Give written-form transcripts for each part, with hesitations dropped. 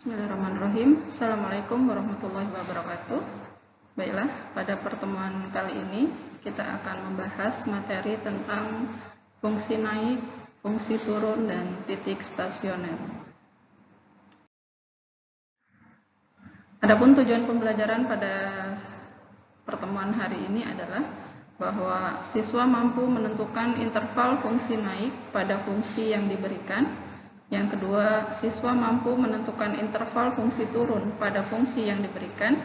Bismillahirrahmanirrahim. Assalamualaikum warahmatullahi wabarakatuh. Baiklah, pada pertemuan kali ini kita akan membahas materi tentang fungsi naik, fungsi turun, dan titik stasioner. Adapun tujuan pembelajaran pada pertemuan hari ini adalah bahwa siswa mampu menentukan interval fungsi naik pada fungsi yang diberikan. Yang kedua, siswa mampu menentukan interval fungsi turun pada fungsi yang diberikan.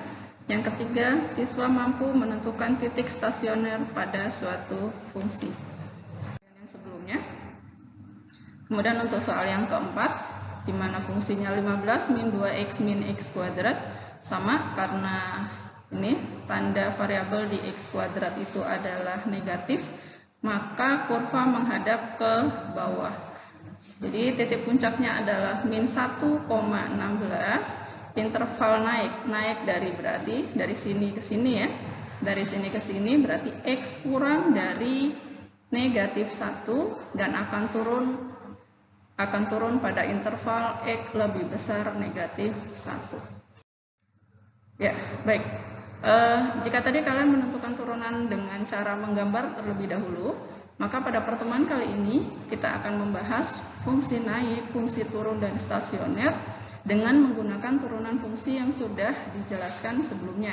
Yang ketiga, siswa mampu menentukan titik stasioner pada suatu fungsi. Yang sebelumnya. Kemudian untuk soal yang keempat, di mana fungsinya 15 min 2x min x kuadrat sama karena ini tanda variabel di x kuadrat itu adalah negatif, maka kurva menghadap ke bawah. Jadi titik puncaknya adalah min 1,16, interval naik dari berarti dari sini ke sini ya. Dari sini ke sini berarti x kurang dari negatif 1 dan akan turun pada interval x lebih besar negatif 1. Ya, baik. Jika tadi kalian menentukan turunan dengan cara menggambar terlebih dahulu, maka pada pertemuan kali ini kita akan membahas fungsi naik, fungsi turun, dan stasioner dengan menggunakan turunan fungsi yang sudah dijelaskan sebelumnya.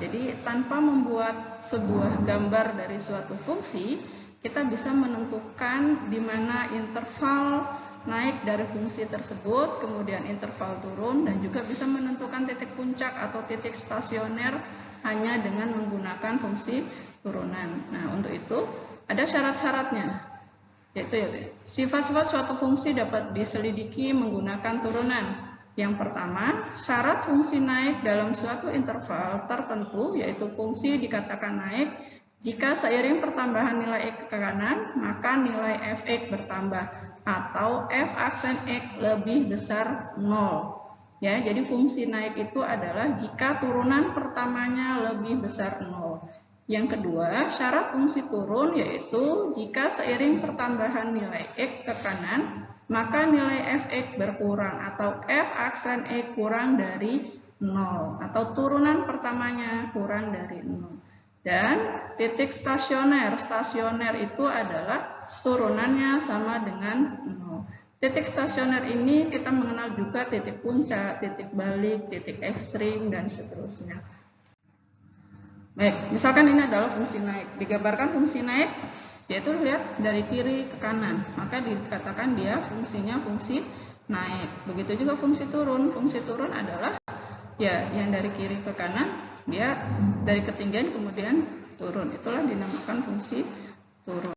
Jadi tanpa membuat sebuah gambar dari suatu fungsi, kita bisa menentukan di mana interval naik dari fungsi tersebut, kemudian interval turun, dan juga bisa menentukan titik puncak atau titik stasioner hanya dengan menggunakan fungsi turunan. Nah, untuk itu ada syarat-syaratnya, yaitu sifat-sifat suatu fungsi dapat diselidiki menggunakan turunan. Yang pertama, syarat fungsi naik dalam suatu interval tertentu, yaitu fungsi dikatakan naik jika seiring pertambahan nilai x ke kanan, maka nilai f(x) bertambah atau f aksen x lebih besar 0. Ya, jadi fungsi naik itu adalah jika turunan pertamanya lebih besar 0. Yang kedua, syarat fungsi turun yaitu jika seiring pertambahan nilai x ke kanan, maka nilai f(x) berkurang atau f aksen x kurang dari 0 atau turunan pertamanya kurang dari 0. Dan titik stasioner itu adalah turunannya sama dengan 0. Titik stasioner ini kita mengenal juga titik puncak, titik balik, titik ekstrim, dan seterusnya. Baik, misalkan ini adalah fungsi naik. Digambarkan fungsi naik, yaitu lihat dari kiri ke kanan. Maka dikatakan dia fungsinya fungsi naik. Begitu juga fungsi turun. Fungsi turun adalah ya yang dari kiri ke kanan, dia dari ketinggian kemudian turun. Itulah dinamakan fungsi turun.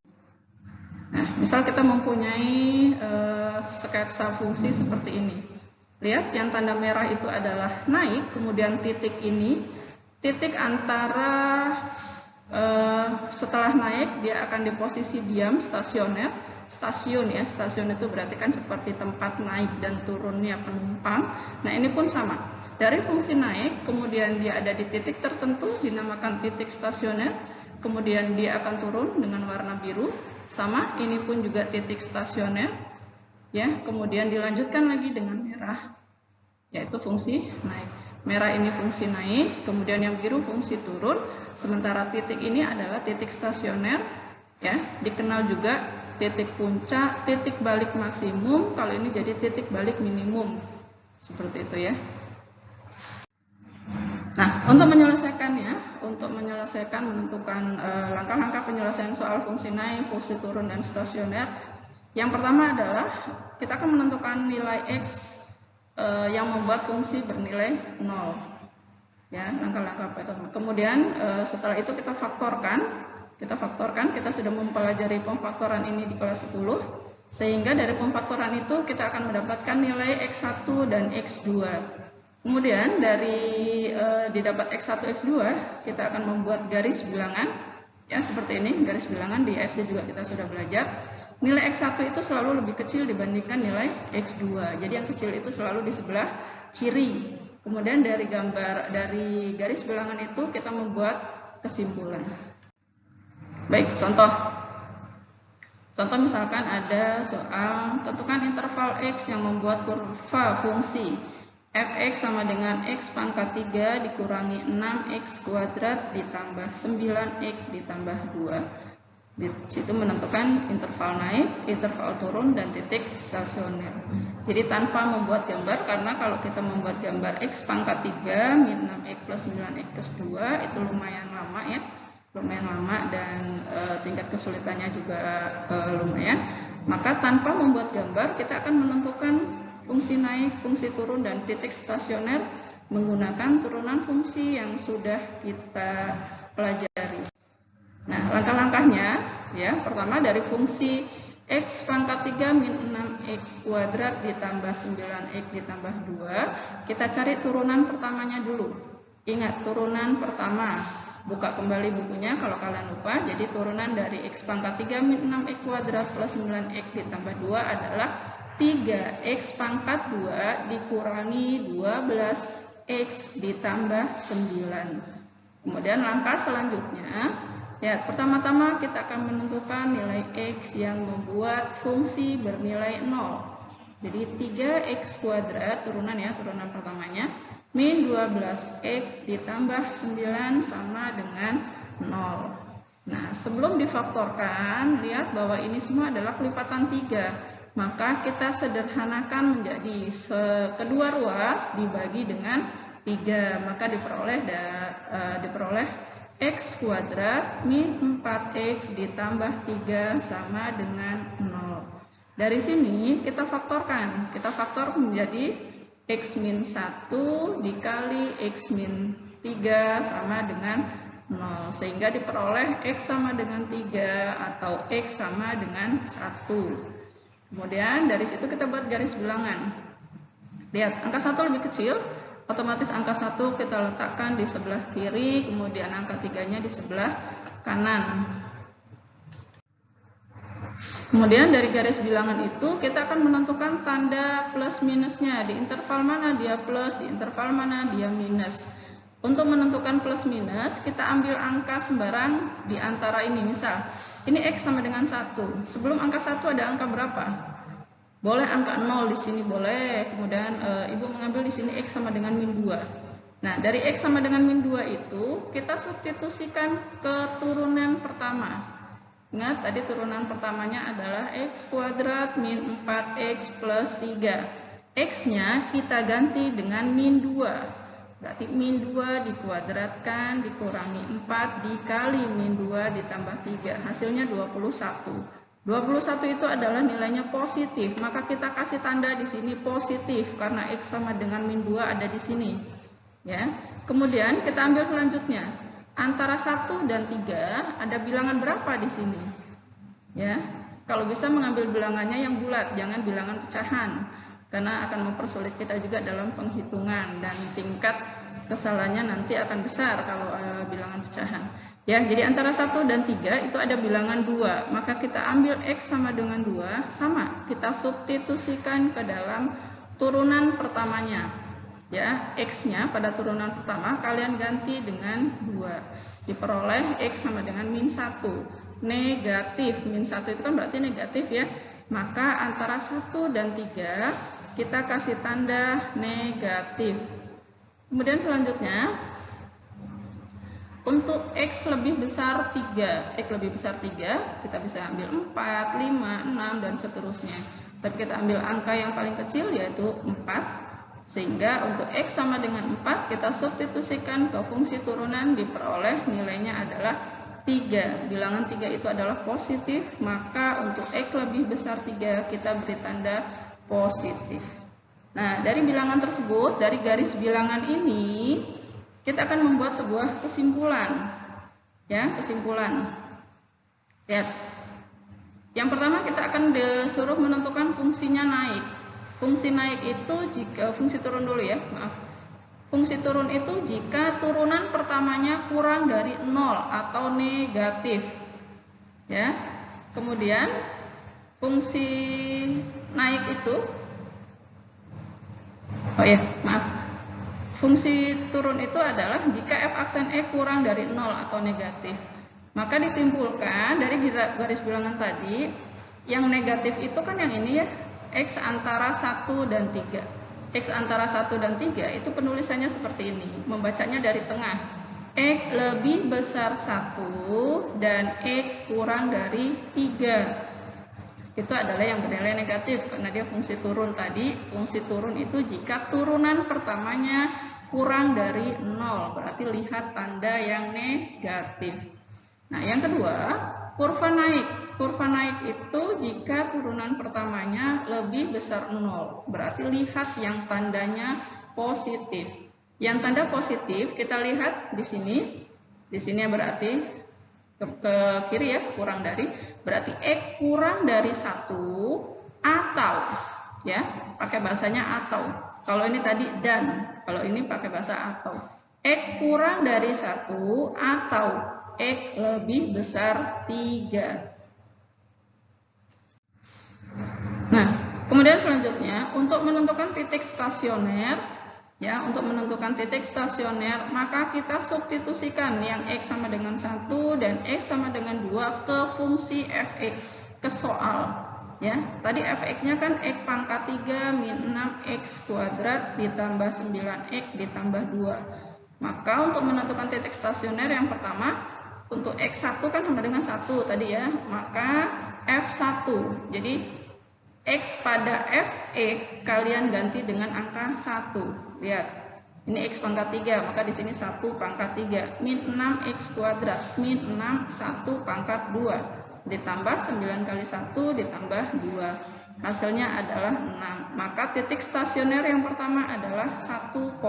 Nah, misal kita mempunyai sketsa fungsi seperti ini. Lihat, yang tanda merah itu adalah naik, kemudian titik ini, titik antara setelah naik dia akan di posisi diam, stasioner. Stasiun ya, stasiun itu berarti kan seperti tempat naik dan turunnya penumpang. Nah, ini pun sama. Dari fungsi naik, kemudian dia ada di titik tertentu, dinamakan titik stasioner. Kemudian dia akan turun dengan warna biru. Sama, ini pun juga titik stasioner. Ya, kemudian dilanjutkan lagi dengan merah, yaitu fungsi naik. Merah ini fungsi naik, kemudian yang biru fungsi turun. Sementara titik ini adalah titik stasioner. Ya, dikenal juga titik puncak, titik balik maksimum. Kalau ini jadi titik balik minimum. Seperti itu ya. Nah, untuk menyelesaikan menentukan langkah-langkah penyelesaian soal fungsi naik, fungsi turun, dan stasioner. Yang pertama adalah kita akan menentukan nilai x yang membuat fungsi bernilai 0. Ya, langkah-langkah pertama. Kemudian setelah itu kita faktorkan. Kita sudah mempelajari pemfaktoran ini di kelas 10. Sehingga dari pemfaktoran itu kita akan mendapatkan nilai x1 dan x2. Kemudian dari didapat x1, x2, kita akan membuat garis bilangan. Ya, seperti ini, garis bilangan di SD juga kita sudah belajar. Nilai x1 itu selalu lebih kecil dibandingkan nilai x2. Jadi yang kecil itu selalu di sebelah kiri. Kemudian dari garis bilangan itu kita membuat kesimpulan. Baik, contoh. Contoh misalkan ada soal tentukan interval X yang membuat kurva fungsi fx sama dengan X pangkat 3 dikurangi 6X kuadrat ditambah 9X ditambah 2. Di situ menentukan interval naik, interval turun, dan titik stasioner. Jadi tanpa membuat gambar, karena kalau kita membuat gambar X pangkat 3 min 6X plus 9X plus 2 itu lumayan lama ya. Lumayan lama dan tingkat kesulitannya juga lumayan. Maka tanpa membuat gambar kita akan menentukan fungsi naik, fungsi turun, dan titik stasioner menggunakan turunan fungsi yang sudah kita pelajari. Nah, langkah-langkahnya ya, pertama dari fungsi X pangkat 3 min 6X kuadrat ditambah 9X ditambah 2, kita cari turunan pertamanya dulu. Ingat, turunan pertama. Buka kembali bukunya kalau kalian lupa. Jadi turunan dari X pangkat 3 min 6X kuadrat plus 9X ditambah 2 adalah 3X pangkat 2 dikurangi 12X ditambah 9. Kemudian langkah selanjutnya, ya, pertama-tama kita akan menentukan nilai X yang membuat fungsi bernilai 0. Jadi 3X kuadrat, turunan ya, turunan pertamanya, min 12X ditambah 9 sama dengan 0. Nah, sebelum difaktorkan, lihat bahwa ini semua adalah kelipatan 3. Maka kita sederhanakan menjadi kedua ruas dibagi dengan 3. Maka diperoleh X kuadrat min 4X ditambah 3 sama dengan 0. Dari sini kita faktorkan. Kita faktor menjadi X min 1 dikali X min 3 sama dengan 0. Sehingga diperoleh X sama dengan 3 atau X sama dengan 1. Kemudian dari situ kita buat garis bilangan. Lihat, angka 1 lebih kecil, otomatis angka 1 kita letakkan di sebelah kiri, kemudian angka 3-nya di sebelah kanan. Kemudian dari garis bilangan itu kita akan menentukan tanda plus minusnya. Di interval mana dia plus, di interval mana dia minus. Untuk menentukan plus minus, kita ambil angka sembarang di antara ini. Misal, ini X sama dengan 1. Sebelum angka 1 ada angka berapa? Boleh angka 0 di sini, boleh. Kemudian Ibu mengambil di sini X sama dengan min 2. Nah, dari X sama dengan min 2 itu, kita substitusikan ke turunan pertama. Ingat, tadi turunan pertamanya adalah X kuadrat min 4X plus 3. X-nya kita ganti dengan min 2. Berarti min 2 dikuadratkan dikurangi 4 dikali min 2 ditambah 3. Hasilnya 21. 21 itu adalah nilainya positif. Maka kita kasih tanda di sini positif karena X sama dengan min 2 ada di sini. Ya. Kemudian kita ambil selanjutnya. Antara 1 dan 3 ada bilangan berapa di sini? Ya, kalau bisa mengambil bilangannya yang bulat, jangan bilangan pecahan, karena akan mempersulit kita juga dalam penghitungan dan tingkat kesalahannya nanti akan besar kalau bilangan pecahan. Ya, jadi antara 1 dan 3 itu ada bilangan 2, maka kita ambil X sama dengan 2, sama, kita substitusikan ke dalam turunan pertamanya. Ya, X-nya pada turunan pertama kalian ganti dengan 2. Diperoleh X sama dengan min 1. Negatif. Min 1 itu kan berarti negatif ya. Maka antara 1 dan 3 kita kasih tanda negatif. Kemudian selanjutnya, untuk X lebih besar 3. X lebih besar 3, kita bisa ambil 4, 5, 6, dan seterusnya. Tapi kita ambil angka yang paling kecil yaitu 4. Sehingga untuk X sama dengan 4 kita substitusikan ke fungsi turunan, diperoleh nilainya adalah 3. Bilangan 3 itu adalah positif, maka untuk X lebih besar 3 kita beri tanda positif. Nah, dari bilangan tersebut, dari garis bilangan ini kita akan membuat sebuah kesimpulan. Ya, kesimpulan. Lihat. Yang pertama kita akan disuruh menentukan fungsinya naik. Fungsi naik itu jika fungsi turun dulu ya, maaf. Fungsi turun itu jika turunan pertamanya kurang dari 0 atau negatif. Ya. Kemudian fungsi naik itu fungsi turun itu adalah jika f aksen E kurang dari 0 atau negatif. Maka disimpulkan dari garis bilangan tadi, yang negatif itu kan yang ini ya, X antara 1 dan 3. X antara 1 dan 3 itu penulisannya seperti ini, membacanya dari tengah. X lebih besar 1 dan X kurang dari 3. Itu adalah yang bernilai negatif karena dia fungsi turun tadi. Fungsi turun itu jika turunan pertamanya kurang dari 0, berarti lihat tanda yang negatif. Nah, yang kedua, kurva naik. Kurva naik itu jika turunan pertamanya lebih besar 0, berarti lihat yang tandanya positif. Yang tanda positif kita lihat di sini. Di sini berarti ke kiri ya, kurang dari, berarti X kurang dari 1 atau ya, pakai bahasanya atau. Kalau ini tadi dan, kalau ini pakai bahasa atau. X kurang dari 1 atau X lebih besar 3. Nah, kemudian selanjutnya untuk menentukan titik stasioner, ya, untuk menentukan titik stasioner maka kita substitusikan yang X sama dengan 1 dan X sama dengan 2 ke fungsi fx, ke soal. Ya, tadi fx-nya kan X pangkat 3 min 6x kuadrat ditambah 9x ditambah 2. Maka untuk menentukan titik stasioner yang pertama, untuk X1 kan sama dengan 1 tadi ya, maka F1. Jadi X pada Fx kalian ganti dengan angka 1. Lihat, ini X pangkat 3, maka di sini 1 pangkat 3. Min 6x kuadrat, min 6, 1 pangkat 2. Ditambah 9 kali 1 ditambah 2. Hasilnya adalah 6. Maka titik stasioner yang pertama adalah 1,6.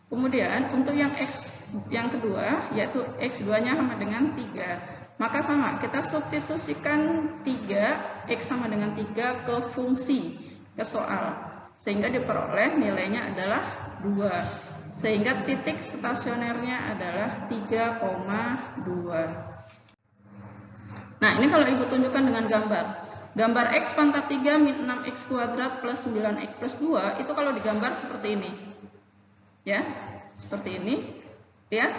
Kemudian untuk yang X yang kedua, yaitu X2-nya sama dengan 3. Maka sama, kita substitusikan 3, X sama dengan 3 ke fungsi, ke soal. Sehingga diperoleh nilainya adalah 2. Sehingga titik stasionernya adalah 3,2. Nah, ini kalau Ibu tunjukkan dengan gambar. Gambar X pangkat 3 min 6x kuadrat plus 9x plus 2, itu kalau digambar seperti ini. Ya, seperti ini. Lihat.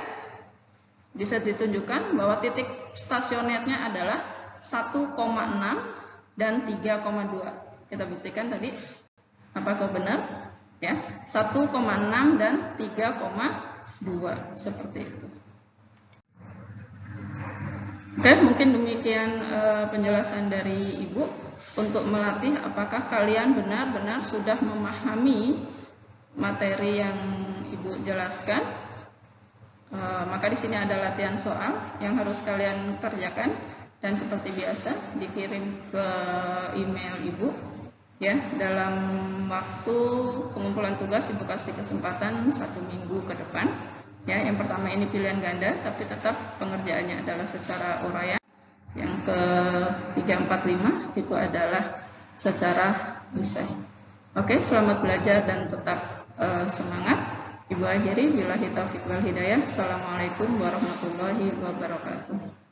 Bisa ditunjukkan bahwa titik stasionernya adalah 1,6 dan 3,2. Kita buktikan tadi. Apakah benar? Ya, 1,6 dan 3,2 seperti itu. Oke, mungkin demikian penjelasan dari Ibu untuk melatih apakah kalian benar-benar sudah memahami materi yang Ibu jelaskan. Maka di sini ada latihan soal yang harus kalian kerjakan dan seperti biasa dikirim ke email Ibu ya. Dalam waktu pengumpulan tugas Ibu kasih kesempatan 1 minggu ke depan ya. Yang pertama ini pilihan ganda tapi tetap pengerjaannya adalah secara uraian. Yang ke 3, 4, 5 itu adalah secara esai. Oke, selamat belajar dan tetap semangat. Ibu akhiri, billahi taufiq wal hidayah. Assalamualaikum warahmatullahi wabarakatuh.